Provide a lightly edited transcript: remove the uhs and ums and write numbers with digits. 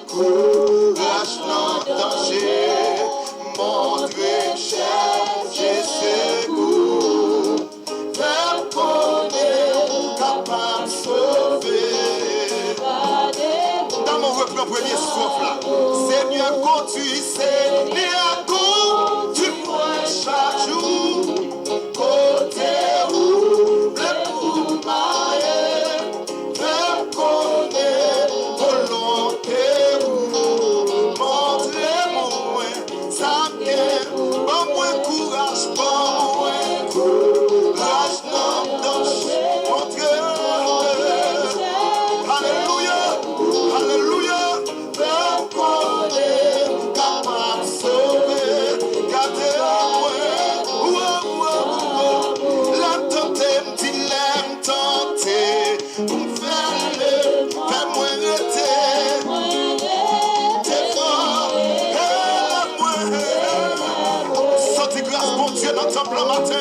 courage dans danger, montrer chercher secours, faire connaître, capable de sauver. Dans mon refrain premier souffle là, Seigneur conduit, Seigneur conduis-moi chaque jour, côté où le pour mailler, faire connaître volonté où, montrez-moi, ça vient, bon moins courage, bon moins courage, non, danger, montrez-moi, alléluia, alléluia, faire connaître, capable de sauver, gardez-moi, la tente me dit l'aime tenter, pour me faire fais-moi arrêter, t'es fort, aide-moi, sorti grâce pour Dieu dans ton plan matin.